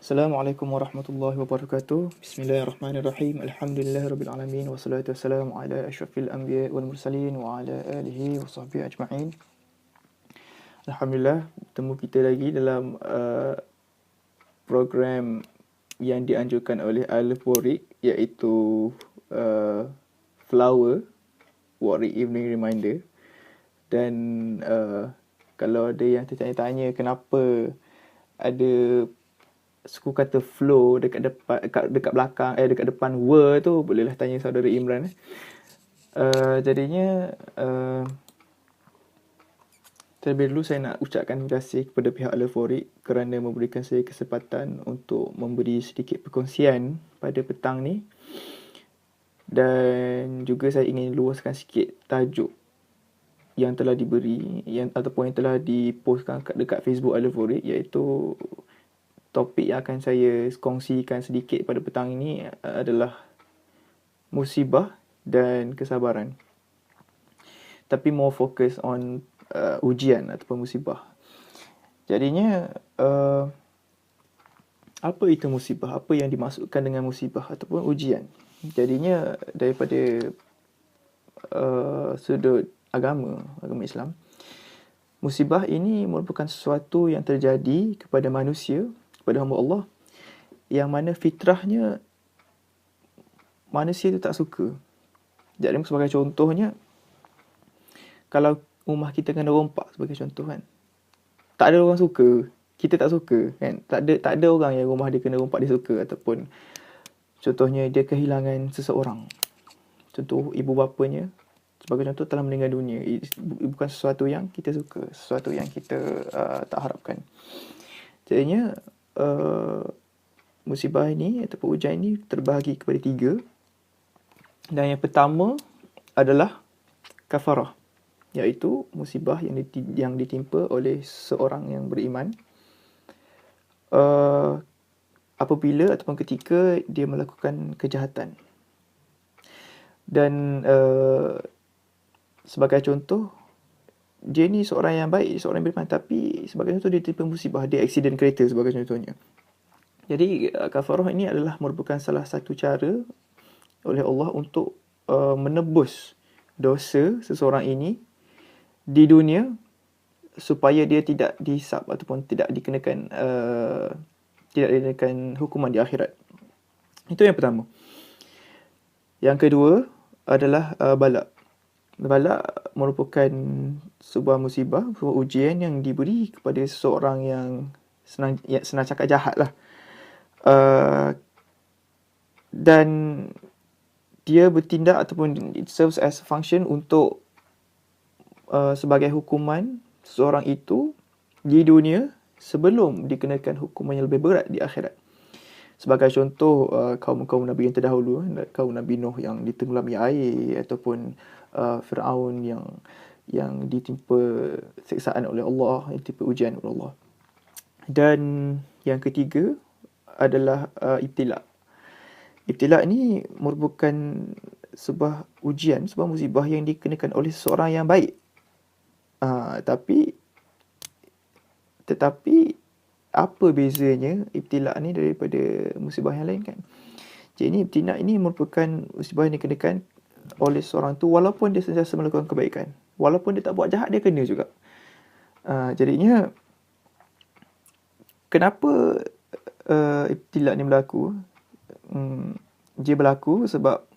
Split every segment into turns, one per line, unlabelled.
Assalamualaikum warahmatullahi wabarakatuh. Bismillahirrahmanirrahim. Alhamdulillahirabbil alamin wassalatu wassalamu ala asyrafil anbiya wal mursalin wa ala alihi wa sahbihi ajma'in. Alhamdulillah, bertemu kita lagi dalam program yang dianjurkan oleh Alif Warwick, iaitu Flower Warwick Evening Reminder. Dan kalau ada yang tertanya-tanya kenapa ada suku kata flow dekat depan, dekat belakang, dekat depan were tu, bolehlah tanya saudara Imran. Jadinya terlebih dulu saya nak ucapkan terima kasih kepada pihak Alif Warwick kerana memberikan saya kesempatan untuk memberi sedikit perkongsian pada petang ni. Dan juga saya ingin luaskan sikit tajuk yang telah diberi ataupun yang telah dipostkan dekat Facebook Alif Warwick, iaitu topik yang akan saya kongsikan sedikit pada petang ini adalah musibah dan kesabaran. Tapi more focus on ujian ataupun musibah. Jadinya apa itu musibah? Apa yang dimaksudkan dengan musibah ataupun ujian? Jadinya daripada sudut agama Islam, musibah ini merupakan sesuatu yang terjadi kepada manusia, kepada hamba Allah, yang mana fitrahnya manusia itu tak suka. Jadi sebagai contohnya, kalau rumah kita kena rompak sebagai contoh kan, tak ada orang suka, kita tak suka kan, tak ada orang yang rumah dia kena rompak dia suka. Ataupun contohnya dia kehilangan seseorang, contoh ibu bapanya sebagai contoh telah meninggal dunia, bukan sesuatu yang kita suka, sesuatu yang kita tak harapkan. Jadinya musibah ini ataupun ujian ini terbahagi kepada 3. Dan yang pertama adalah kafarah, iaitu musibah yang ditimpa oleh seorang yang beriman apabila ataupun ketika dia melakukan kejahatan. Dan sebagai contoh, dia ni seorang yang baik, seorang yang beriman, tapi sebagai contoh dia tertimpa musibah, dia aksiden kereta sebagai contohnya. Jadi kafarah ini adalah merupakan salah satu cara oleh Allah untuk menebus dosa seseorang ini di dunia, supaya dia tidak dihisap ataupun tidak dikenakan hukuman di akhirat. Itu yang pertama. Yang kedua adalah bala. Bala merupakan sebuah musibah, sebuah ujian yang diberi kepada seseorang yang senang cakap jahat lah. Dan dia bertindak ataupun it serves as function untuk sebagai hukuman seseorang itu di dunia sebelum dikenakan hukuman yang lebih berat di akhirat. Sebagai contoh, kaum Nabi yang terdahulu, kaum Nabi Nuh yang ditenggelami air, ataupun Fir'aun yang ditimpa siksaan oleh Allah, yang ditimpa ujian oleh Allah. Dan yang ketiga adalah ibtila. Ibtila ni merupakan sebuah ujian, sebuah musibah yang dikenakan oleh seseorang yang baik. Tetapi apa bezanya ibtila ni daripada musibah yang lain kan? Jadi ibtila ini merupakan musibah yang dikenakan oleh seorang tu walaupun dia sentiasa melakukan kebaikan, walaupun dia tak buat jahat, dia kena juga. Jadinya kenapa ibtila ni berlaku? Dia berlaku sebab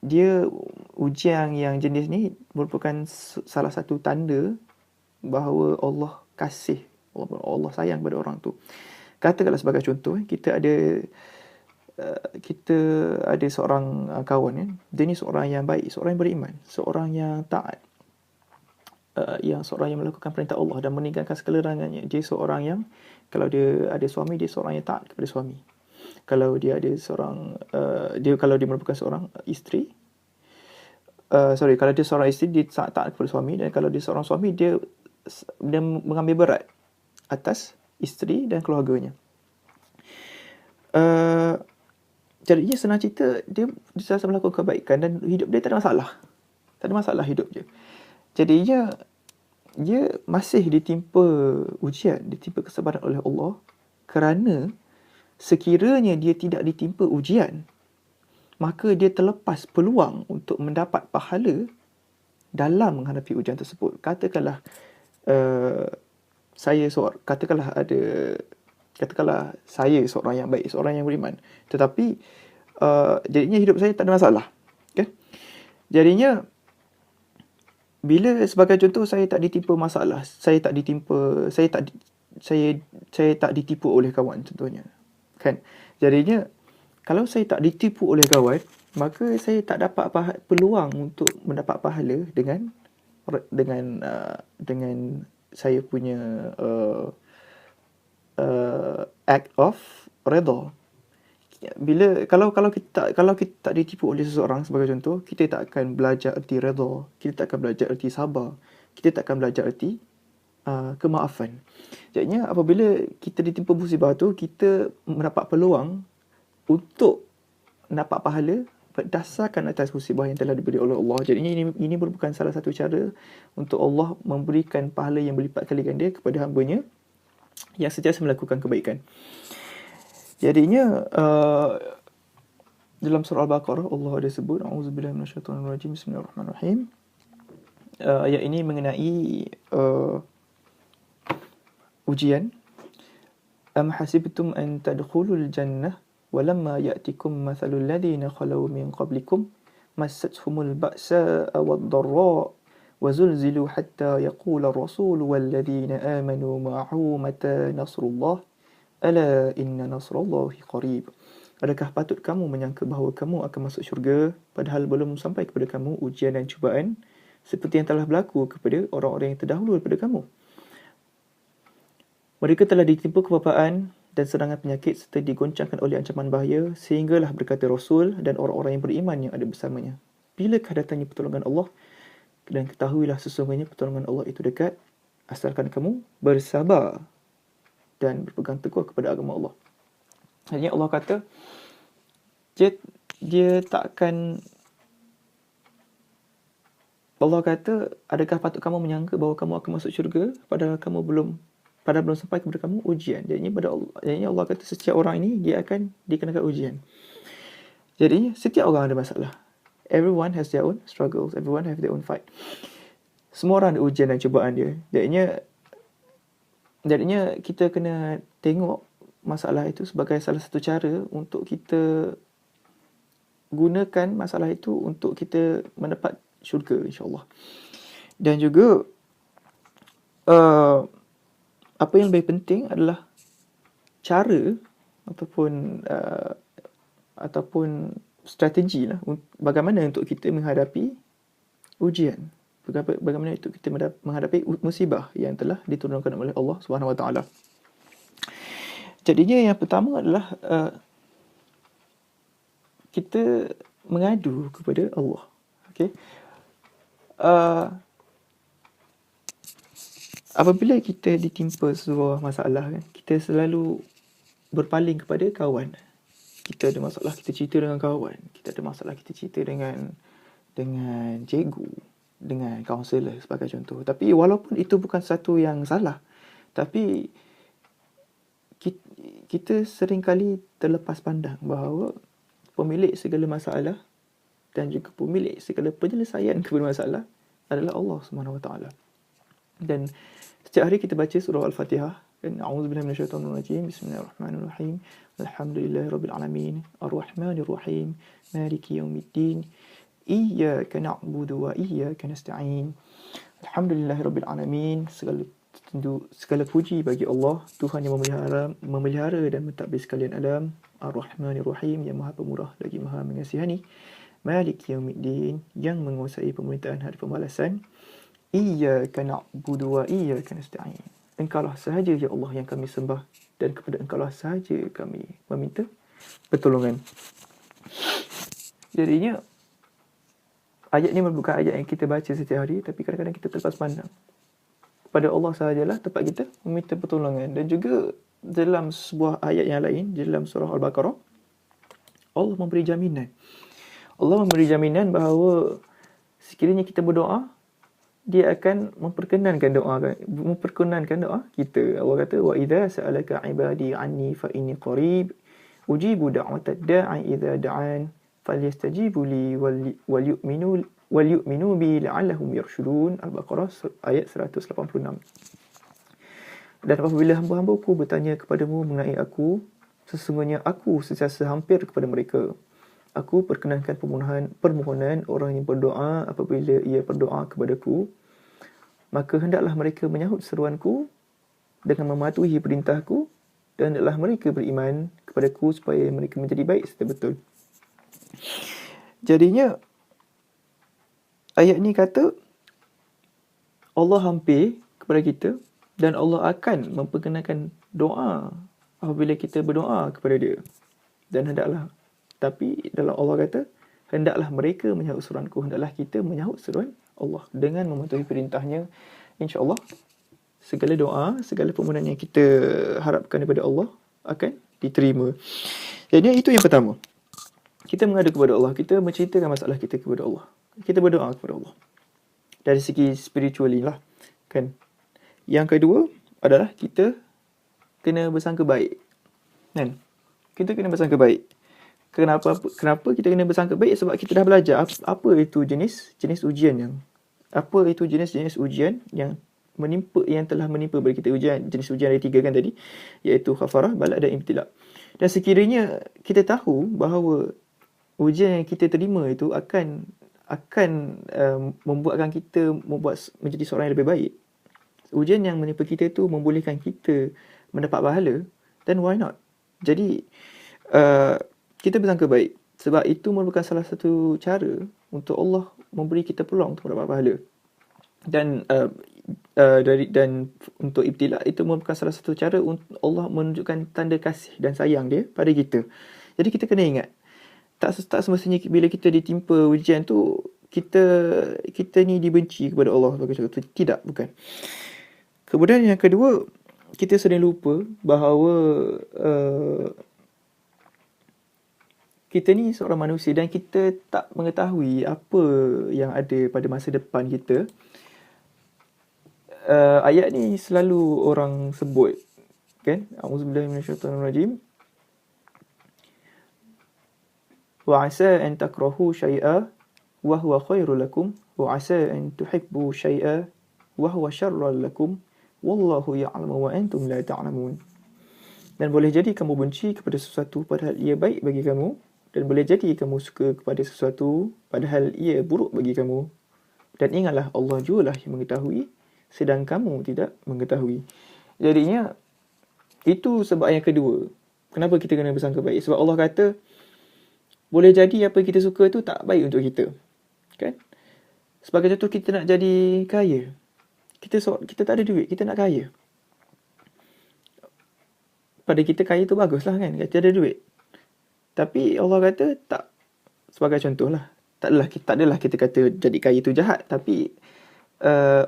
dia ujian yang jenis ni merupakan salah satu tanda bahawa Allah kasih, Allah sayang pada orang tu. Katakanlah sebagai contoh, kita ada seorang kawan kan, dia ni seorang yang baik, seorang yang beriman, seorang yang taat, seorang yang melakukan perintah Allah dan meninggalkan segala larangannya. Dia seorang yang, kalau dia ada suami, dia seorang yang taat kepada suami. Kalau dia ada seorang kalau dia merupakan seorang isteri, kalau dia seorang isteri, dia sangat taat kepada suami. Dan kalau dia seorang suami, dia mengambil berat atas isteri dan keluarganya. Jadinya senang cerita, dia selalu melakukan kebaikan dan hidup dia tak ada masalah. Tak ada masalah hidup dia. Jadinya dia masih ditimpa ujian, ditimpa kesabaran oleh Allah kerana sekiranya dia tidak ditimpa ujian, maka dia terlepas peluang untuk mendapat pahala dalam menghadapi ujian tersebut. Katakanlah katakanlah saya seorang yang baik, seorang yang beriman, tetapi jadinya hidup saya tak ada masalah, kan? Jadinya bila sebagai contoh saya tak ditimpa masalah, saya tak ditipu oleh kawan contohnya, kan? Jadinya kalau saya tak ditipu oleh kawan, maka saya tak dapat peluang untuk mendapat pahala dengan saya punya act of redha. Kalau kita tak ditipu oleh seseorang sebagai contoh, kita tak akan belajar erti redha, kita tak akan belajar erti sabar, kita tak akan belajar erti kemaafan. Jadinya apabila kita ditimpa musibah tu, kita mendapat peluang untuk dapat pahala berdasarkan atas musibah yang telah diberi oleh Allah. Jadinya ini merupakan salah satu cara untuk Allah memberikan pahala yang berlipat kali ganda kepada hamba-Nya yang sentiasa melakukan kebaikan. Jadinya dalam surah Al-Baqarah Allah ada sebut, a'udzubillahi minasyaitonirrajim, bismillahirrahmanirrahim. Ayat ini mengenai ujian. Am hasibtum an tadkhulul jannah walamma ya'tikum mathalul ladzina khalu min qablikum massathumul ba'sa wad-dharra وزلزلوا حتى يقول الرسول والذين آمنوا معه متى نصر الله ألا إن نصر الله قريب. Adakah patut kamu menyangka bahawa kamu akan masuk syurga padahal belum sampai kepada kamu ujian dan cubaan seperti yang telah berlaku kepada orang-orang yang terdahulu daripada kamu? Mereka telah ditimpa kebapaan dan serangan penyakit serta digoncangkan oleh ancaman bahaya sehinggalah berkata Rasul dan orang-orang yang beriman yang ada bersamanya, bilakah datangnya pertolongan Allah? Dan ketahuilah sesungguhnya pertolongan Allah itu dekat asalkan kamu bersabar dan berpegang teguh kepada agama Allah. Jadi Allah kata dia takkan, Allah kata, adakah patut kamu menyangka bahawa kamu akan masuk syurga padahal belum sampai kepada kamu ujian. Jadi Allah kata setiap orang ini dia akan dikenakan ujian. Jadi setiap orang ada masalah. Everyone has their own struggles. Everyone have their own fight. Semua orang ada ujian dan cubaan dia. Jadinya kita kena tengok masalah itu sebagai salah satu cara untuk kita gunakan masalah itu untuk kita mendapat syurga, insyaAllah. Dan juga apa yang lebih penting adalah cara ataupun strategi lah bagaimana untuk kita menghadapi ujian, bagaimana untuk kita menghadapi musibah yang telah diturunkan oleh Allah Subhanahu Wa Taala. Jadinya yang pertama adalah kita mengadu kepada Allah. Okey. Apabila kita ditimpa sebuah masalah, kita selalu berpaling kepada kawan. Kita ada masalah, kita cerita dengan kawan. Kita ada masalah, kita cerita dengan cikgu, dengan kaunselor sebagai contoh. Tapi walaupun itu bukan satu yang salah, tapi kita seringkali terlepas pandang bahawa pemilik segala masalah dan juga pemilik segala penyelesaian kepada masalah adalah Allah Subhanahu Wa Taala. Dan setiap hari kita baca surah Al-Fatihah. A'udzubillahi minasyaitonirrajim. Bismillahirrahmanirrahim. Alhamdulillahirabbil alamin. Arrahmanirrahim. Maliki yaumiddin. Iyyaka na'budu wa iyyaka nasta'in. Alhamdulillahirabbil alamin. Segala puji bagi Allah, Tuhan yang memelihara dan mentadbir sekalian alam. Ar-Rahmanir-Rahim, yang Maha Pemurah lagi Maha Mengasihani. Maliki yaumiddin, yang menguasai pemerintahan hari pembalasan. Iyyaka na'budu wa iyyaka nasta'in. Engkaulah sahaja ya Allah yang kami sembah dan kepada Engkaulah sahaja kami meminta pertolongan. Jadinya ayat ini merupakan ayat yang kita baca setiap hari, tapi kadang-kadang kita terlepas pandang. Kepada Allah sahajalah tempat kita meminta pertolongan. Dan juga dalam sebuah ayat yang lain, dalam surah Al-Baqarah, Allah memberi jaminan. Allah memberi jaminan bahawa sekiranya kita berdoa, dia akan memperkenankan doa kita. Allah kata, wa idza sa'alaka 'ibadi 'anni fa inni qarib ujibu da'watad da'i idza da'an falyastajibu li walyu'minu bi la'allahum yarshudun. Al-Baqarah ayat 186. Dan apabila hamba-hambaku bertanya kepadamu mengenai aku, sesungguhnya aku sentiasa hampir kepada mereka. Aku perkenankan permohonan orang yang berdoa apabila ia berdoa kepadaku. Maka hendaklah mereka menyahut seruanku dengan mematuhi perintahku, dan hendaklah mereka beriman kepadaku supaya mereka menjadi baik serta betul. Jadinya ayat ni kata Allah hampir kepada kita dan Allah akan memperkenankan doa apabila kita berdoa kepada dia. Dan hendaklah, tapi dalam Allah kata, hendaklah mereka menyahut seruanku, hendaklah kita menyahut seruan Allah dengan mematuhi perintahnya. InsyaAllah segala doa, segala permohonan yang kita harapkan daripada Allah akan diterima. Jadi itu yang pertama. Kita mengadu kepada Allah, kita menceritakan masalah kita kepada Allah, kita berdoa kepada Allah dari segi spiritually lah, kan. Yang kedua adalah kita kena bersangka baik, kan. Kita kena bersangka baik. Kenapa kita kena bersangka baik? Sebab kita dah belajar apa itu jenis ujian yang jenis ujian yang menimpa, yang telah menimpa bagi kita. Jenis ujian ada 3 kan tadi, iaitu khafarah, balak dan ibtila. Dan sekiranya kita tahu bahawa ujian yang kita terima itu akan membuatkan kita menjadi seorang yang lebih baik. Ujian yang menimpa kita itu membolehkan kita mendapat pahala, then why not? Jadi kita bersangka baik, sebab itu merupakan salah satu cara untuk Allah memberi kita peluang untuk mendapat pahala. Dan dan untuk ibtila itu merupakan salah satu cara untuk Allah menunjukkan tanda kasih dan sayang dia pada kita. Jadi kita kena ingat, tak semestinya bila kita ditimpa ujian tu kita ni dibenci kepada Allah sebagai contoh. Tidak, bukan. Kemudian yang kedua, kita sering lupa bahawa kita ni seorang manusia dan kita tak mengetahui apa yang ada pada masa depan kita. Ayat ni selalu orang sebut, kan? A'udzubillahi minasyaitonirrajim. Wa 'asa an takrahu syai'a wa huwa khairul lakum wa 'asa an tuhibbu syai'a wa huwa syarrul lakum wallahu ya'lamu wa antum la ta'lamun. Dan boleh jadi kamu benci kepada sesuatu padahal ia baik bagi kamu, dan boleh jadi kamu suka kepada sesuatu padahal ia buruk bagi kamu. Dan ingatlah Allah jugalah yang mengetahui sedang kamu tidak mengetahui. Jadinya itu sebab yang kedua kenapa kita kena bersangka baik. Sebab Allah kata boleh jadi apa kita suka tu tak baik untuk kita, kan? Sebagai contoh, kita nak jadi kaya, kita tak ada duit, kita nak kaya. Pada kita kaya tu baguslah, kan? Kita ada duit. Tapi Allah kata tak. Sebagai contoh lah, tak adalah kita kata jadi kaya tu jahat, tapi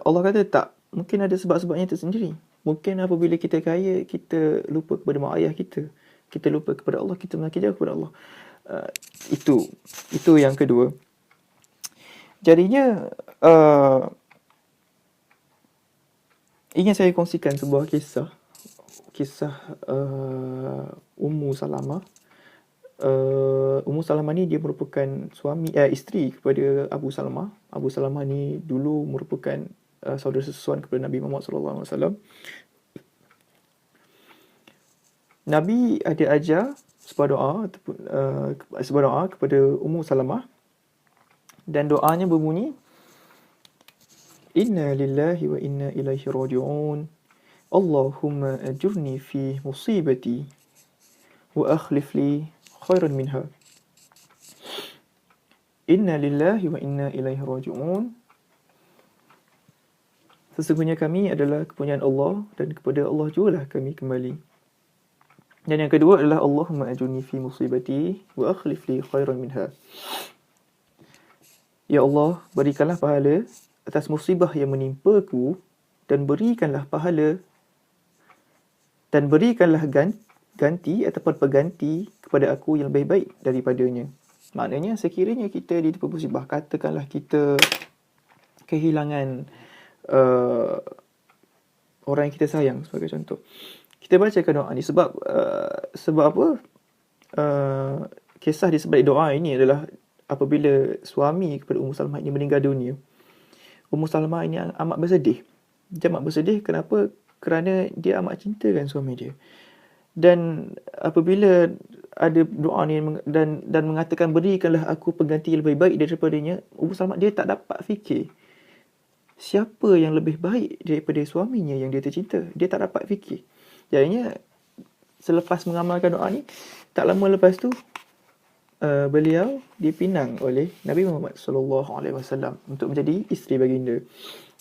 Allah kata tak. Mungkin ada sebab-sebabnya tersendiri. Mungkin apabila kita kaya, kita lupa kepada mak ayah kita lupa kepada Allah, kita makin jauh kepada Allah. Itu yang kedua. Jadinya ingin saya kongsikan sebuah kisah Ummu Salamah. Ummu Salamah ni dia merupakan isteri kepada Abu Salamah. Abu Salamah ni dulu merupakan saudara sesusuan kepada Nabi Muhammad SAW. Nabi ada ajar sebuah doa kepada Ummu Salamah, dan doanya berbunyi, Inna lillahi wa inna ilaihi raji'un. Allahumma ajurni fi musibati wa akhlif li khairan minha. Inna lillahi wa inna ilaihi raji'un. Sesungguhnya kami adalah kepunyaan Allah dan kepada Allah jugalah kami kembali. Dan yang kedua adalah Allahumma ajurni fi musibati wa akhlif li khairan minha. Ya Allah, berikanlah pahala atas musibah yang menimpaku, dan berikanlah ganti ataupun pengganti kepada aku yang lebih baik daripadanya. Maknanya sekiranya kita ditimpa musibah, katakanlah kita kehilangan orang yang kita sayang sebagai contoh, kita bacakan doa ni sebab apa? kisah di sebalik doa ini adalah apabila suami kepada Ummu Salamah ini meninggal dunia. Ummu Salamah ini amat bersedih. Dia amat bersedih kenapa? Kerana dia amat cintakan suami dia. Dan apabila ada doa ni dan mengatakan berikanlah aku pengganti yang lebih baik daripadanya, Ummu Salamah dia tak dapat fikir siapa yang lebih baik daripada suaminya yang dia tercinta. Dia tak dapat fikir. Jadinya selepas mengamalkan doa ni, tak lama lepas tu beliau dipinang oleh Nabi Muhammad SAW untuk menjadi isteri baginda.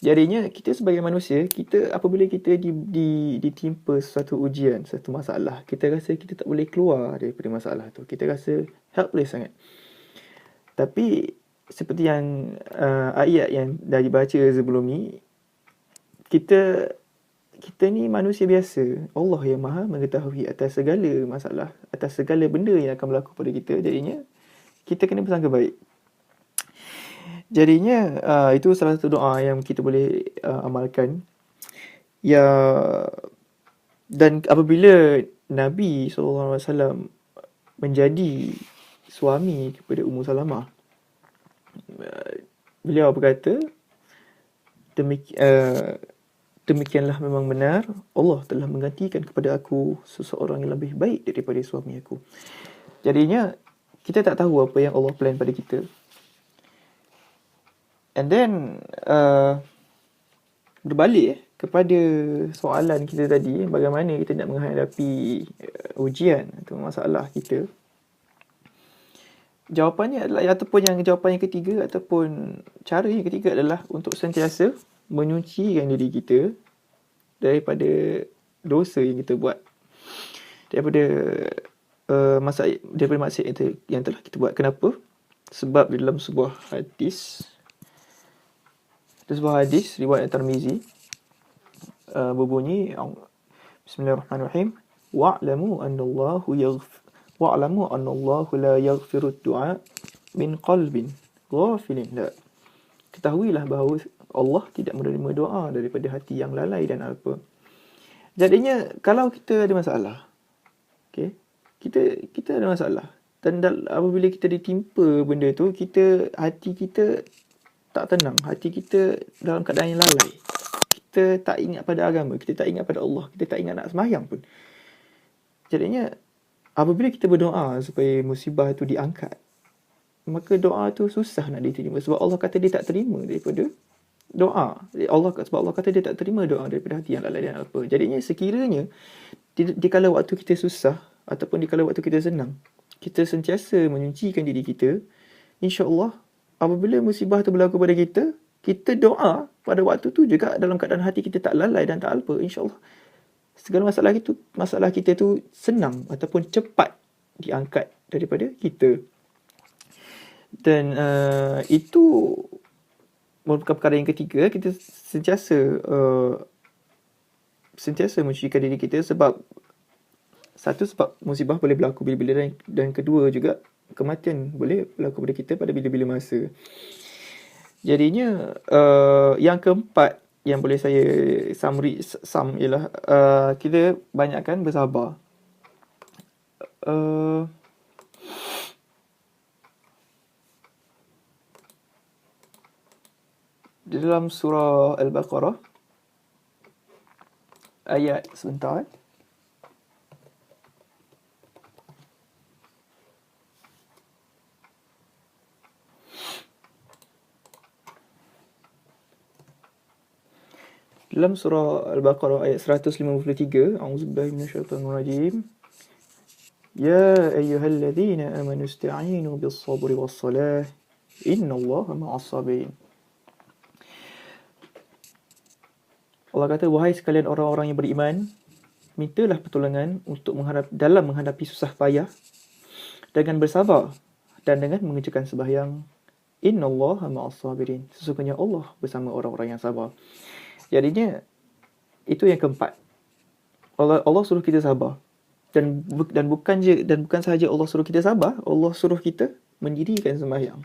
Jadinya kita sebagai manusia, kita apabila kita ditimpa sesuatu ujian, satu masalah, kita rasa kita tak boleh keluar daripada masalah tu. Kita rasa helpless sangat. Tapi seperti yang ayat yang dah dibaca sebelum ni, kita ni manusia biasa. Allah yang maha mengetahui atas segala masalah, atas segala benda yang akan berlaku pada kita. Jadinya kita kena bersangka baik. Jadinya itu salah satu doa yang kita boleh amalkan. Ya, dan apabila Nabi SAW menjadi suami kepada Ummu Salamah, beliau berkata, demikianlah memang benar, Allah telah menggantikan kepada aku seseorang yang lebih baik daripada suami aku. Jadinya kita tak tahu apa yang Allah plan pada kita. And then berbalik kepada soalan kita tadi, bagaimana kita nak menghadapi ujian atau masalah kita. Jawapannya adalah, ataupun jawapan yang ketiga ataupun cara yang ketiga adalah untuk sentiasa menyucikan diri kita daripada dosa yang kita buat, daripada maksiat yang telah kita buat. Kenapa? Sebab dalam sebuah hadis riwayat Tirmizi berbunyi, Bismillahirrahmanirrahim, wa'lamu annallahu la yaghfiru du'a min qalbin ghafilin la. Ketahuilah bahawa Allah tidak menerima doa daripada hati yang lalai dan alpa. Jadinya kalau kita ada masalah, okay, kita ada masalah, dan apabila kita ditimpa benda tu, hati kita tak tenang, hati kita dalam keadaan yang lalai, kita tak ingat pada agama, kita tak ingat pada Allah, kita tak ingat nak sembahyang pun. Jadinya apabila kita berdoa supaya musibah tu diangkat, maka doa tu susah nak diterima, sebab Allah kata dia tak terima daripada doa. Sebab Allah kata dia tak terima doa daripada hati yang lalai dan alpa. Jadinya sekiranya di kala waktu kita susah ataupun di kala waktu kita senang, kita sentiasa menyucikan diri kita, insya-Allah apabila musibah tu berlaku pada kita, kita doa pada waktu tu juga dalam keadaan hati kita tak lalai dan tak alpa, insya-Allah segala masalah kita tu senang ataupun cepat diangkat daripada kita. Dan itu merupakan perkara yang ketiga, kita sentiasa mencucikan diri kita, sebab musibah boleh berlaku bila-bila, dan kedua juga kematian boleh berlaku pada kita pada bila-bila masa. Jadinya yang keempat yang boleh saya sum ialah kita banyakkan bersabar. Di dalam surah Al-Baqarah ayat sebentar. Dalam surah Al-Baqarah ayat 153, A'udzubillahi minasyaitonirrajim. Ya ayyuhalladzina amanu ista'inu bis-sabri was-salah innallaha ma'as sabirin. Allah kata, wahai sekalian orang-orang yang beriman, mintalah pertolongan untuk dalam menghadapi susah payah dengan bersabar dan dengan mengerjakan sembahyang. Innallaha ma'as sabirin. Sesungguhnya Allah bersama orang-orang yang sabar. Jadinya itu yang keempat. Allah suruh kita sabar. Dan bukan sahaja Allah suruh kita sabar, Allah suruh kita mendirikan sembahyang.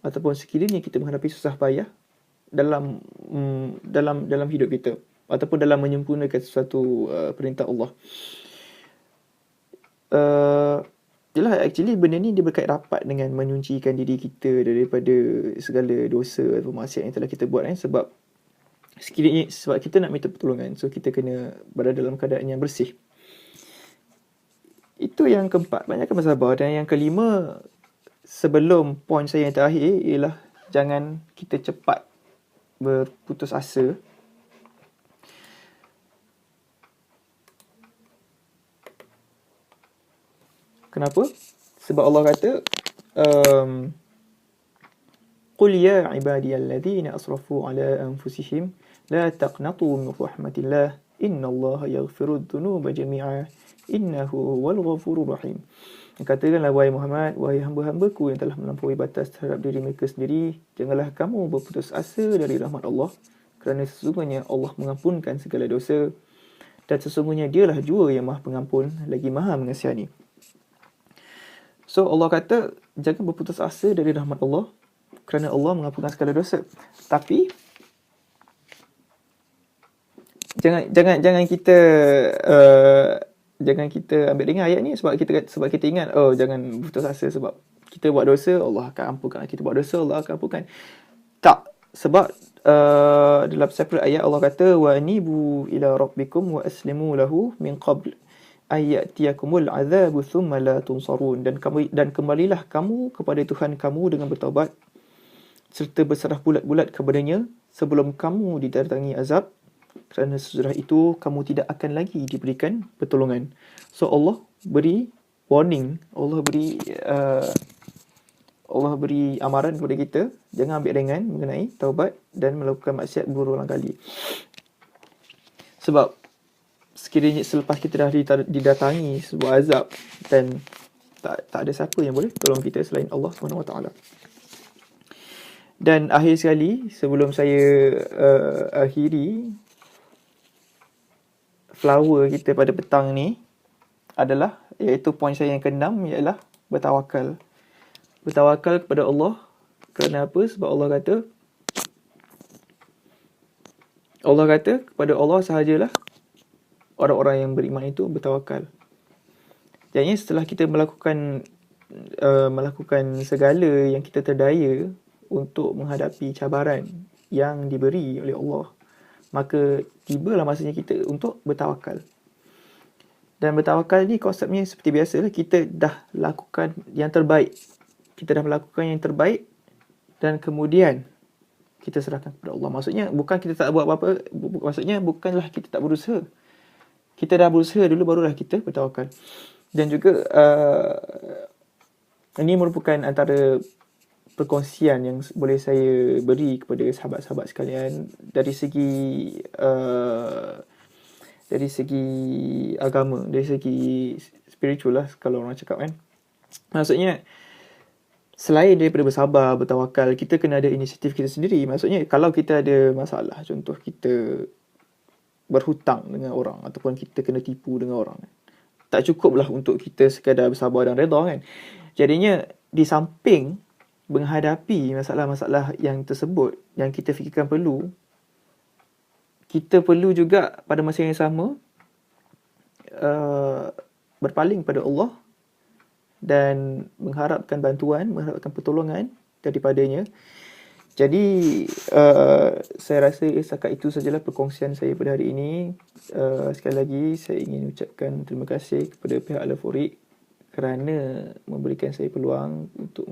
Ataupun sekiranya kita menghadapi susah payah dalam hidup kita ataupun dalam menyempurnakan sesuatu perintah Allah. Yelah, actually benda ni dia berkait rapat dengan menyucikan diri kita daripada segala dosa atau maksiat yang telah kita buat sebab kita nak minta pertolongan, so kita kena berada dalam keadaan yang bersih. Itu yang keempat, banyakkan bersabar. Dan yang kelima, sebelum poin saya yang terakhir, ialah jangan kita cepat berputus asa. Kenapa? Sebab Allah kata, Qul ya ibadiyalladzina asrafu ala anfusihim la taqnatu min rahmatillah innallaha yaghfirudz dzunuba jami'a innahu huwal ghafurur rahim. Katakanlah, wahai Muhammad, wahai hamba-hambaku yang telah melampaui batas terhadap diri mereka sendiri, janganlah kamu berputus asa dari rahmat Allah, kerana sesungguhnya Allah mengampunkan segala dosa, dan sesungguhnya dialah jua yang maha pengampun lagi maha mengasihani. So Allah kata jangan berputus asa dari rahmat Allah kerana Allah mengampunkan segala dosa. Tapi jangan kita ambil dengar ayat ni sebab kita ingat jangan berputus asa sebab kita buat dosa Allah akan ampunkan, kita buat dosa Allah akan ampunkan. Tak, sebab dalam separate ayat Allah kata wa anibu ila rabbikum wa aslimu lahu min qabl ayatiyakumul azabu thumma la tunsarun, dan kembalilah kamu kepada Tuhan kamu dengan bertaubat serta berserah bulat-bulat kepadanya sebelum kamu didatangi azab, kerana sesudah itu kamu tidak akan lagi diberikan pertolongan. So Allah beri warning, Allah beri amaran kepada kita jangan ambil ringan mengenai taubat dan melakukan maksiat berulang kali. Sebab sekiranya selepas kita dah didatangi sebuah azab dan tak ada siapa yang boleh tolong kita selain Allah SWT. Dan akhir sekali, sebelum saya akhiri flower kita pada petang ni adalah, iaitu poin saya yang ke-6, ialah bertawakal. Bertawakal kepada Allah. Kerana apa? Sebab Allah kata kepada Allah sahajalah orang-orang yang beriman itu bertawakal. Jadi setelah kita melakukan segala yang kita terdaya untuk menghadapi cabaran yang diberi oleh Allah, maka tibalah masanya kita untuk bertawakal. Dan bertawakal ni konsepnya seperti biasa, kita dah lakukan yang terbaik. Kita dah melakukan yang terbaik dan kemudian kita serahkan kepada Allah. Maksudnya bukan kita tak buat apa-apa, maksudnya bukanlah kita tak berusaha. Kita dah berusaha dulu, barulah kita bertawakal. Dan juga ini merupakan antara perkongsian yang boleh saya beri kepada sahabat-sahabat sekalian dari segi agama, dari segi spiritual lah kalau orang cakap kan. Maksudnya selain daripada bersabar, bertawakal, kita kena ada inisiatif kita sendiri. Maksudnya kalau kita ada masalah, contoh kita berhutang dengan orang ataupun kita kena tipu dengan orang, tak cukuplah untuk kita sekadar bersabar dan redha kan. Jadinya di samping menghadapi masalah-masalah yang tersebut yang kita fikirkan perlu, kita perlu juga pada masa yang sama berpaling pada Allah dan mengharapkan bantuan, mengharapkan pertolongan daripadanya. Jadi saya rasa setakat itu sajalah perkongsian saya pada hari ini. Sekali lagi saya ingin ucapkan terima kasih kepada pihak Al-Furiq kerana memberikan saya peluang untuk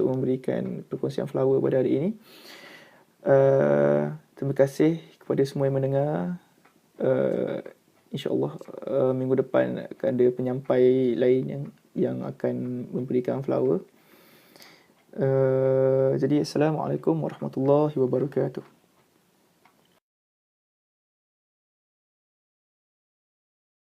memberikan perkongsian flower pada hari ini. Terima kasih kepada semua yang mendengar. InsyaAllah minggu depan akan ada penyampai lain yang akan memberikan flower. Jadi Assalamualaikum warahmatullahi wabarakatuh.